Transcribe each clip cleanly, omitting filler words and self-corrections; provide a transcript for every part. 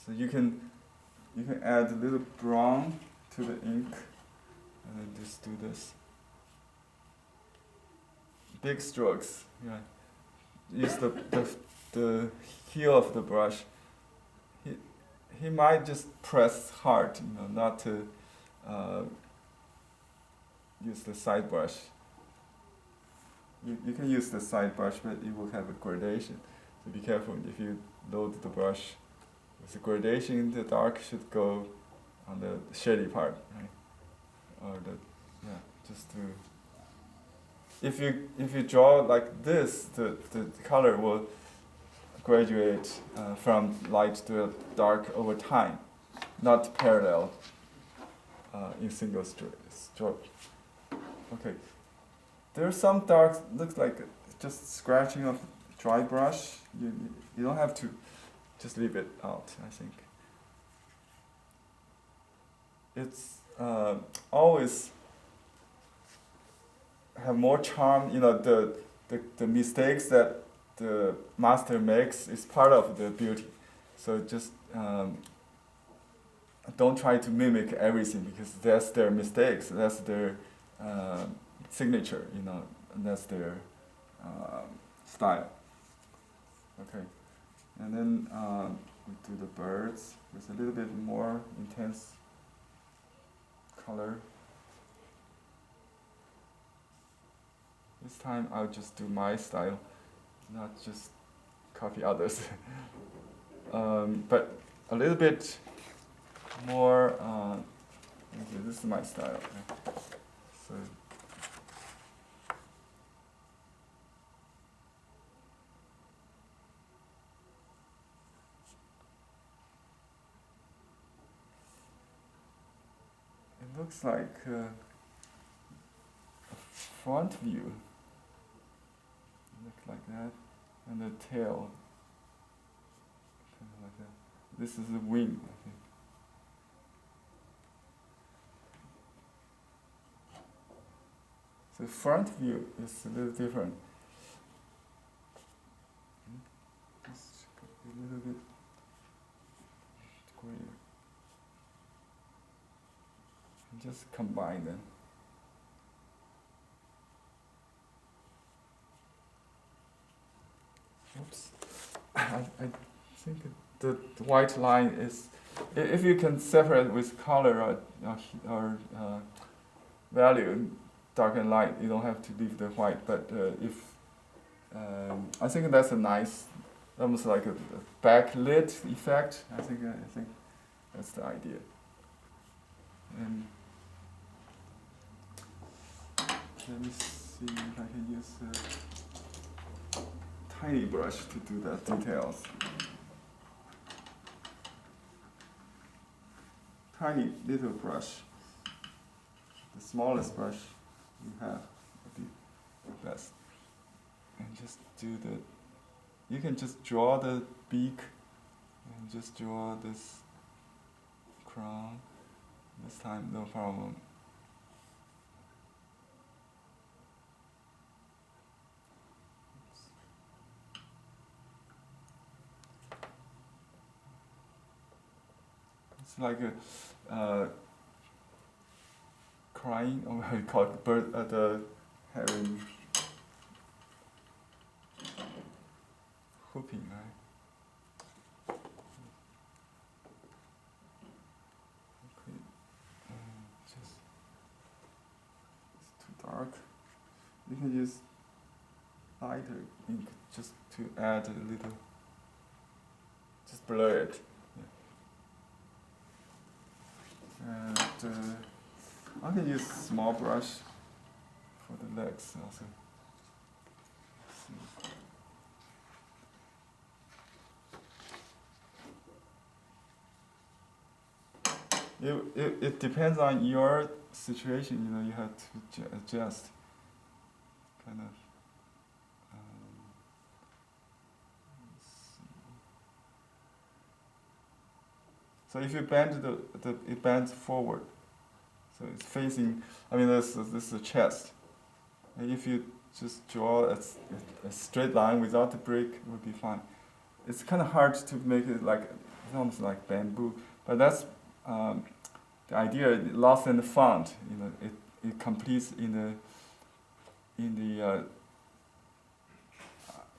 So you can add a little brown to the ink, and then just do this. Big strokes. Yeah. Use the heel of the brush. He might just press hard, not to use the side brush. You can use the side brush, but it will have a gradation. So be careful if you load the brush. The gradation, the dark should go on the shady part, right? Or just to. If you draw like this, the color will graduate from light to dark over time, not parallel in single stroke. Okay. There's some dark, looks like just scratching of dry brush. You don't have to just leave it out, I think. It's always have more charm, the mistakes that the master makes is part of the beauty. So just don't try to mimic everything, because that's their mistakes, that's their signature, and that's their style. Okay, and then we do the birds with a little bit more intense color. This time I'll just do my style, not just copy others. But a little bit more, okay, this is my style. Okay. So it looks like a front view. Look like that, and the tail, kind of like that. This is the wing, I think. The front view is a little different. Just a little bit grayer. And just combine them. Oops. I think the white line is, if you can separate with color or value, dark and light, you don't have to leave the white. But I think that's a nice, almost like a backlit effect. I think that's the idea. And let me see if I can use a tiny brush to do the details. Tiny little brush. The smallest brush you have would be best. And just do you can just draw the beak and just draw this crown. This time, no problem. It's like a crying, or how you call it, bird, the heron whooping, right? Okay, just it's too dark. You can use lighter ink just to add a little, just blur it. And I can use small brush for the legs also. It depends on your situation. You have to adjust. Kind of. So if you bend it bends forward. So it's facing, this is the chest. And if you just draw a straight line without the break, it would be fine. It's kind of hard to make it like almost like bamboo. But that's the idea, lost and found. It completes in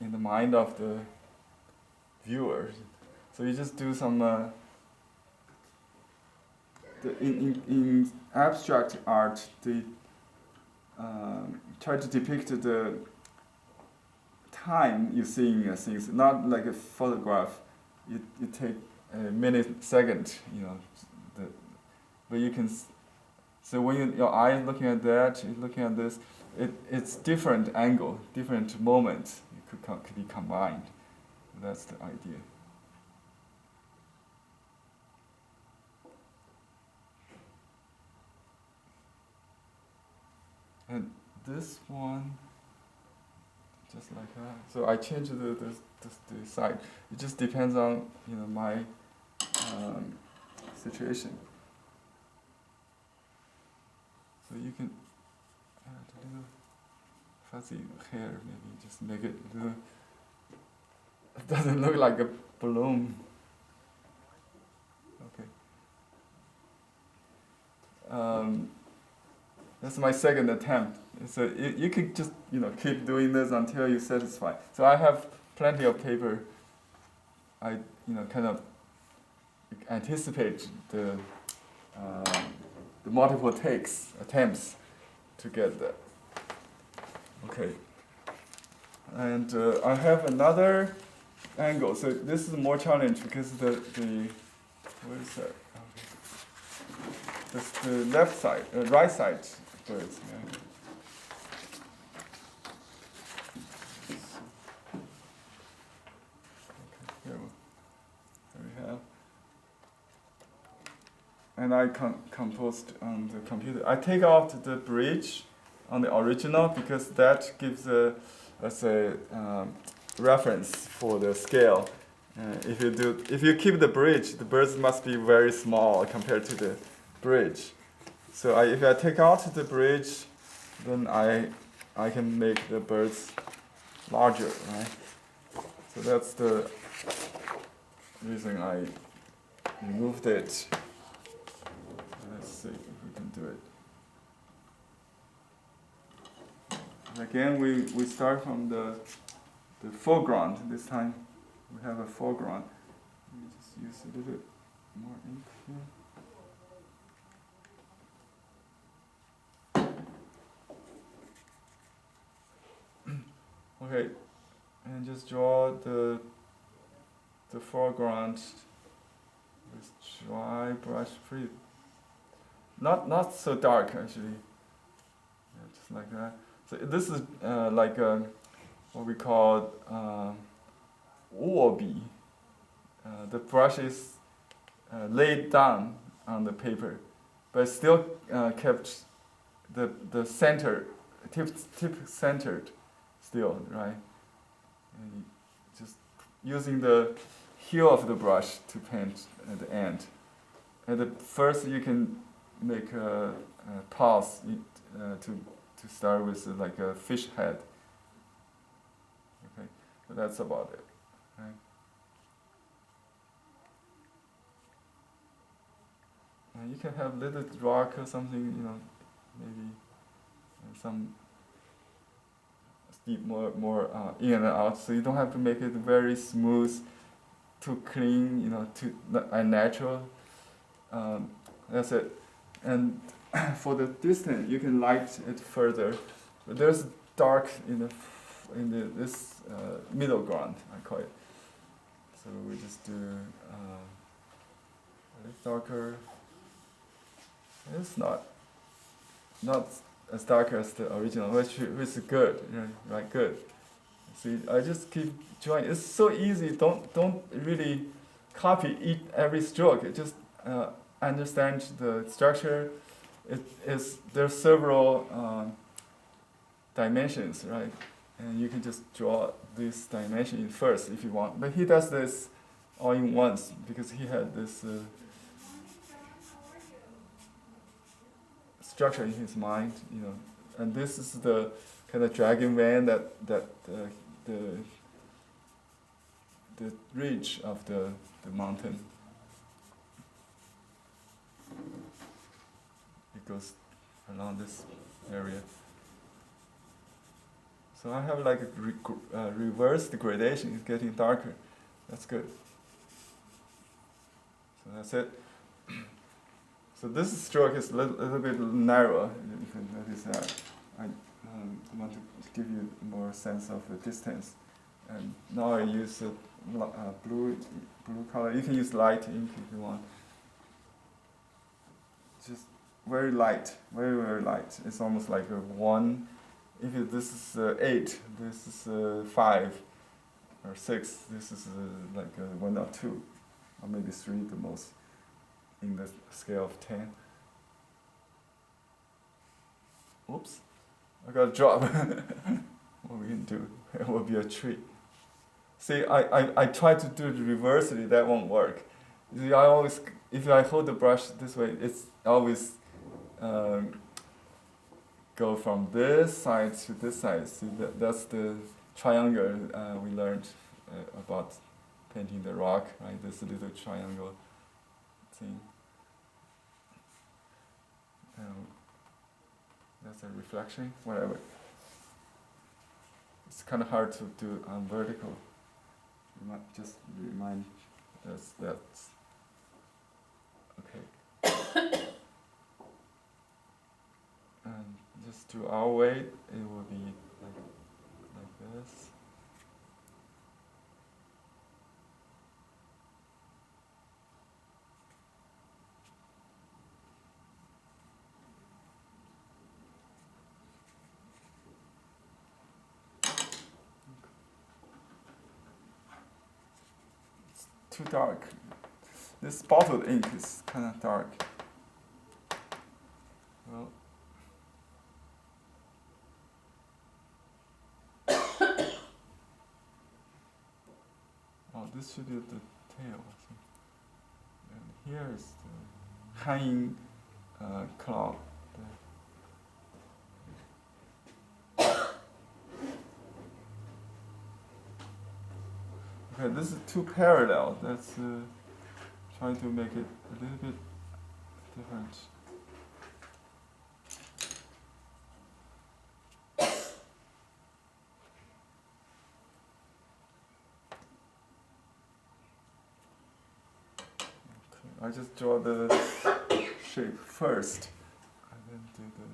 the mind of the viewer. So you just do some in abstract art, they try to depict the time you're seeing things, not like a photograph. You take a minute, second, but you can. So when your eye is looking at that, you're looking at this, it's different angle, different moments. It could be combined. That's the idea. And this one, just like that. So I changed the side. It just depends on my situation. So you can add a little fuzzy hair, maybe just make it a little. It doesn't look like a balloon. Okay. That's my second attempt. So you could just keep doing this until you're satisfied. So I have plenty of paper. I kind of anticipate the multiple attempts to get that. Okay. And I have another angle. So this is more challenge because the where is that? Okay. That's the left side, right side birds. Yeah. Okay, here we have. And I composed on the computer. I take out the bridge on the original because that gives us a reference for the scale. If you keep the bridge, the birds must be very small compared to the bridge. So if I take out the bridge, then I can make the birds larger, right? So that's the reason I removed it. Let's see if we can do it. And again, we start from the foreground. This time we have a foreground. Let me just use a little bit more ink here. Okay, and just draw the foreground with dry brush, pretty not so dark actually. Yeah, just like that. So this is like what we call wabi. The brush is laid down on the paper, but still kept the center, tip centered still, right? And just using the heel of the brush to paint at the end. At the first you can make a pause to start with like a fish head. Okay, so that's about it. Right? You can have little rock or something, maybe some steep more in and out, so you don't have to make it very smooth, too clean, too unnatural. That's it. And for the distance, you can light it further. But there's dark in this middle ground, I call it. So we just do a little darker. It's not as dark as the original, which is good, right? Good. See, I just keep drawing. It's so easy. Don't really copy every stroke. Just understand the structure. There's several dimensions, right? And you can just draw this dimension first if you want. But he does this all in once because he had this structure in his mind, and this is the kind of dragon van that the ridge of the mountain. goes along this area. So I have like a reversed gradation. It's getting darker. That's good. So that's it. So this stroke is a little bit narrower. You can notice that. I want to give you more sense of the distance. And now I use blue color. You can use light ink if you want. Just very light, very, very light. It's almost like a 1. If this is 8, this is 5 or 6. This is like a 1 or 2, or maybe 3 the most in the scale of 10. Oops, I got a drop. What we can do? It will be a tree. See, I try to do it reversely. That won't work. See, I always, if I hold the brush this way, it's always go from this side to this side. See, that's the triangle we learned about painting the rock, right? This little triangle thing. That's a reflection, whatever. It's kind of hard to do on vertical. You might just remind us that's okay. And just to our way, it will be like this. It's too dark. This bottled ink is kind of dark. Well. This should be the tail, I think. And here is the hanging cloud. Okay, this is too parallel. That's trying to make it a little bit different. I just draw the shape first, and then do the.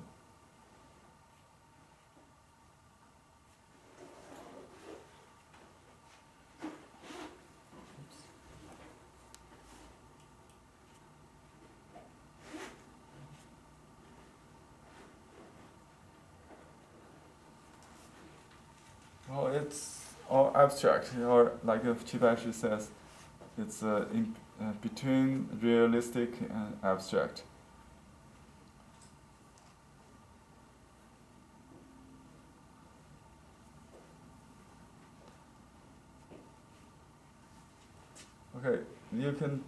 Oops. Well, it's all abstract, or like Qi Baishi says, it's between realistic and abstract. Okay, you can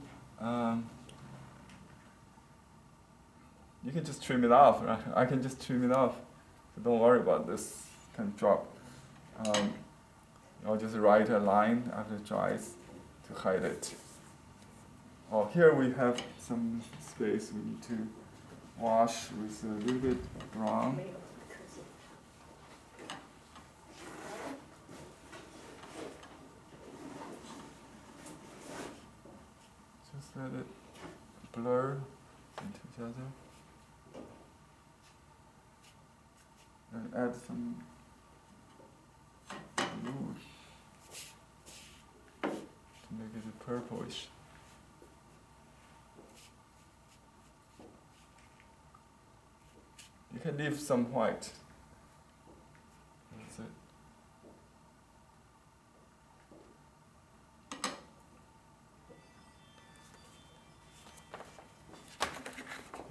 just trim it off, right? I can just trim it off, so don't worry about this kind of drop. I'll just write a line after it dries to hide it. Oh, here we have some space we need to wash with a little bit brown. Just let it blur into each other. And add some blue to make it purplish. You can leave some white. That's it.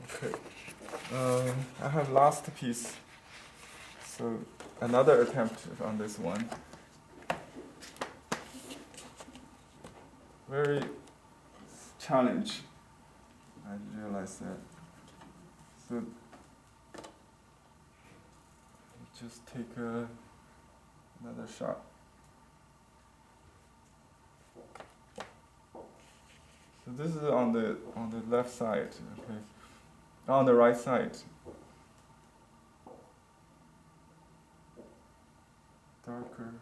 Okay. I have last piece. So another attempt on this one. Very challenge. I realize that. So just take another shot. So this is on the left side, okay. on the right side. Darker.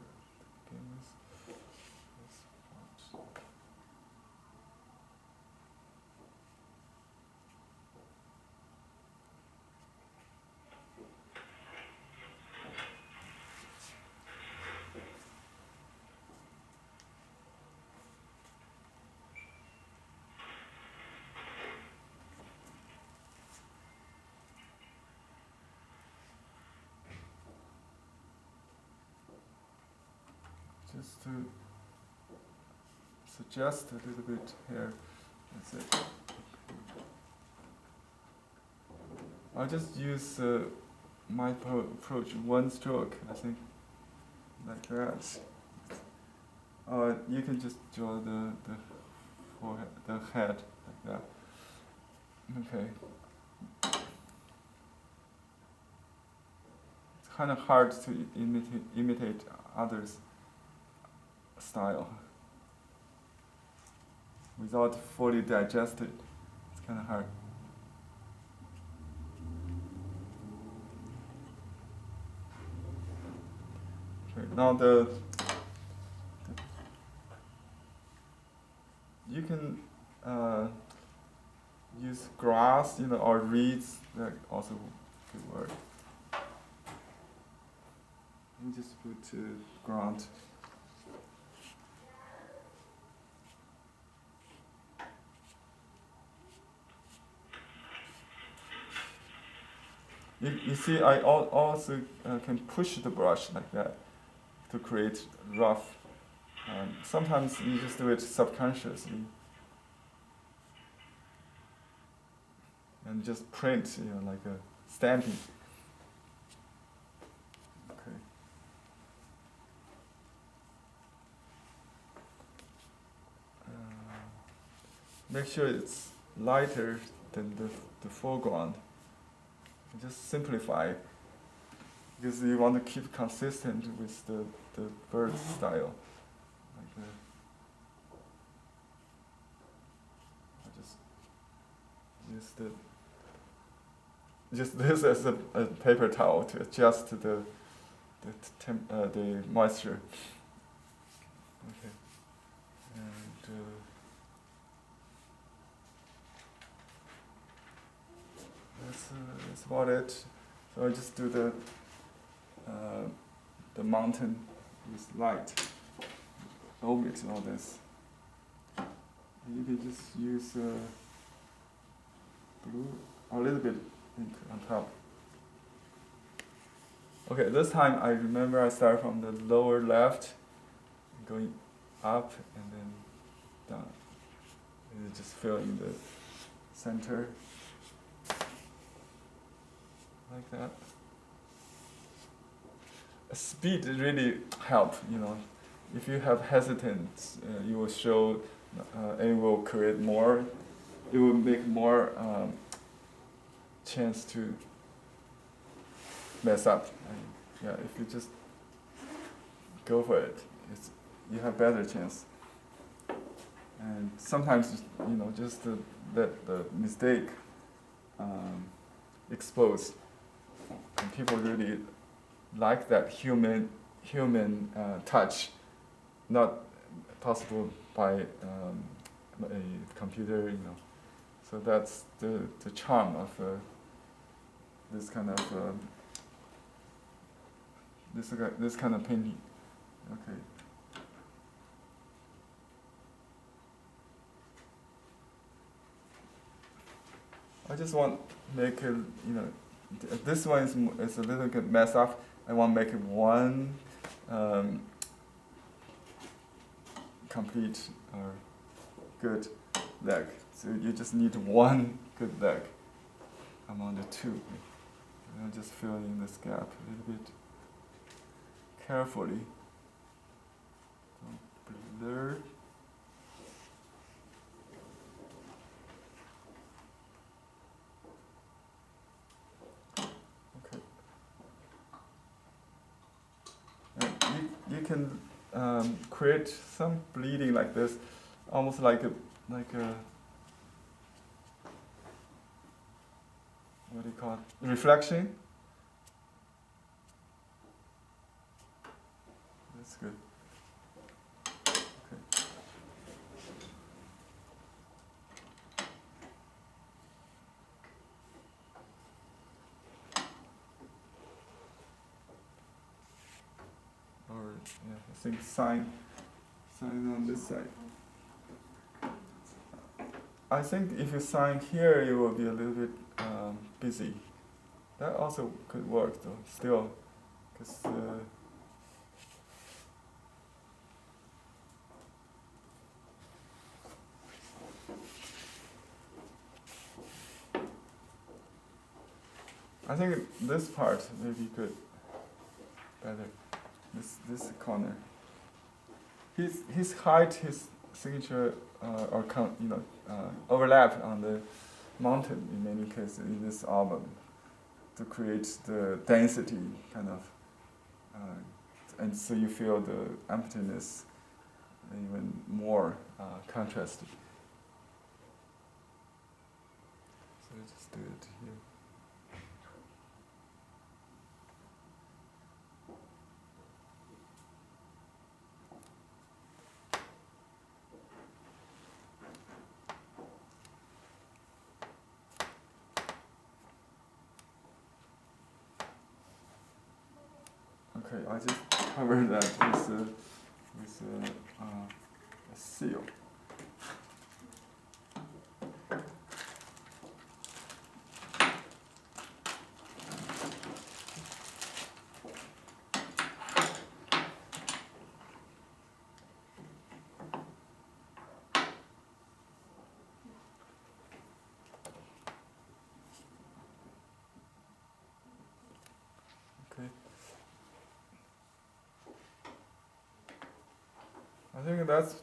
Just to suggest a little bit here. That's it. I'll just use my approach, one stroke, I think, like that. You can just draw the forehead, the head, like that. Okay. It's kind of hard to imitate others' style without fully digested. It's kind of hard. Okay, now you can use grass, or reeds. That also could work. You just put ground. You see, I also can push the brush like that to create rough. Sometimes you just do it subconsciously and just print, like a stamping. Okay. Make sure it's lighter than the foreground. Just simplify, because you want to keep consistent with the bird style. Like I just use this as a paper towel to adjust the moisture. Okay, and that's about it. So I just do the mountain with light, omit all this. You can just use blue, a little bit ink on top. Okay, this time I remember I start from the lower left, going up and then down. And you just fill in the center. Like that. Speed really help, If you have hesitance, you will show, and it will create more. It will make more chance to mess up. And, if you just go for it, you have better chance. And sometimes, just to let the mistake expose. And people really like that human touch, not possible by a computer, So that's the charm of this kind of this kind of painting. Okay. I just want to make it, this one is a little bit messed up. I want to make it one complete or good leg. So you just need one good leg among the two. And I'll just fill in this gap a little bit carefully. Don't blur. You can create some bleeding like this, almost like a what do you call it? Reflection. That's good. Okay. Or yeah, I think sign on this side. I think if you sign here, you will be a little bit busy. That also could work though, still, because I think this part maybe could better. This corner. His height, his signature, overlap on the mountain in many cases in this album to create the density kind of, and so you feel the emptiness even more contrasted. So just do it here. Okay, I just covered that with a seal. Okay. I think that's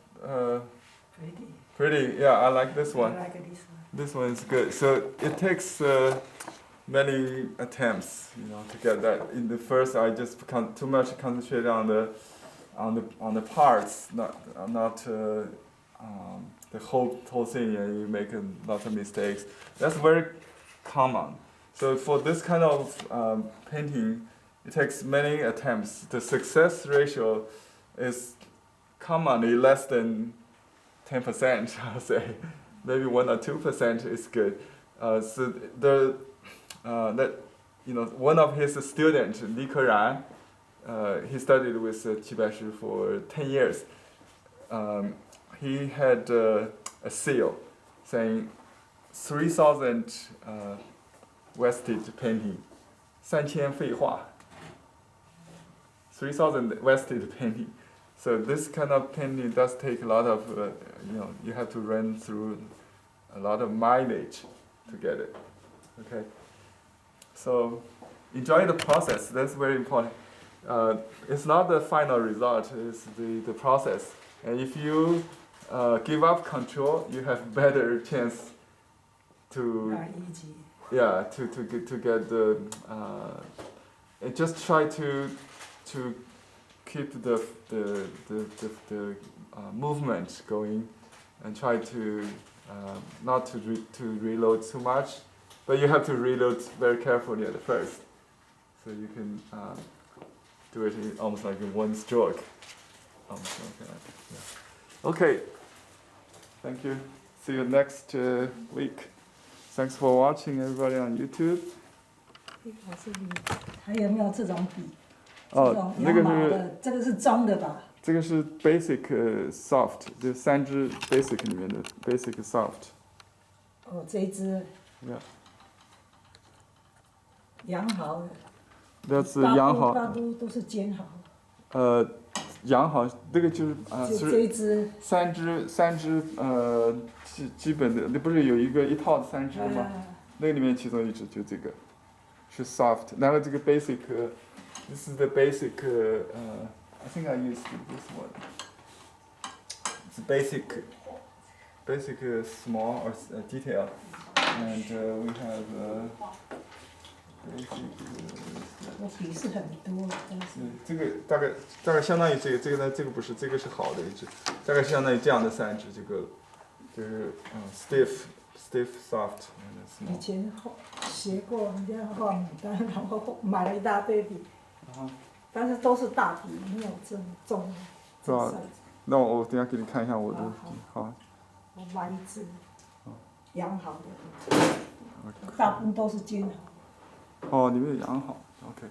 pretty. Yeah, I like this one. I like this one. This one is good. So it takes many attempts, to get that. In the first, I just too much concentrated on the parts, not the whole thing, and you make a lot of mistakes. That's very common. So for this kind of painting, it takes many attempts. The success ratio is commonly less than 10%, I'll say. Maybe 1 or 2% is good. So one of his students, Li Keran, he studied with Qi Baishi for 10 years. He had a seal saying 3,000 wasted painting, 3,000废画. 3,000 wasted painting. So this kind of painting does take a lot of, you have to run through a lot of mileage to get it. Okay. So enjoy the process. That's very important. It's not the final result. It's the process. And if you give up control, you have better chance to get the. And just try to keep the movement going, and try to not to reload too much, but you have to reload very carefully at first, so you can do it almost like in one stroke. Okay, thank you. See you next week. Thanks for watching, everybody on YouTube. 还有没有这种笔？哦，那个是这个是中的吧？这个是 basic soft， 这3支 basic 里面的 basic soft。哦，这一支。Yeah。羊毫。那是羊毫。八都是尖毫。羊毫这个就是这一支。三支基本的，那不是有一套的3支吗？那个里面其中一支就这个，是 soft。然后这个 basic。This is the basic. I think I used this one. It's basic small or detail, and we have basic. 我笔是很多，但是。这个大概相当于这个呢，这个不是，这个是好的一支，大概相当于这样的3支，这个就是stiff stiff, soft, and 以 small. 前学过人家画牡丹，然后买了一大堆笔，但是都是大笔，没有这么重的。是吧？那我等一下给你看一下我的笔，好。我买一支，养好的，大部分都是煎好。哦，里面有养好 ，OK。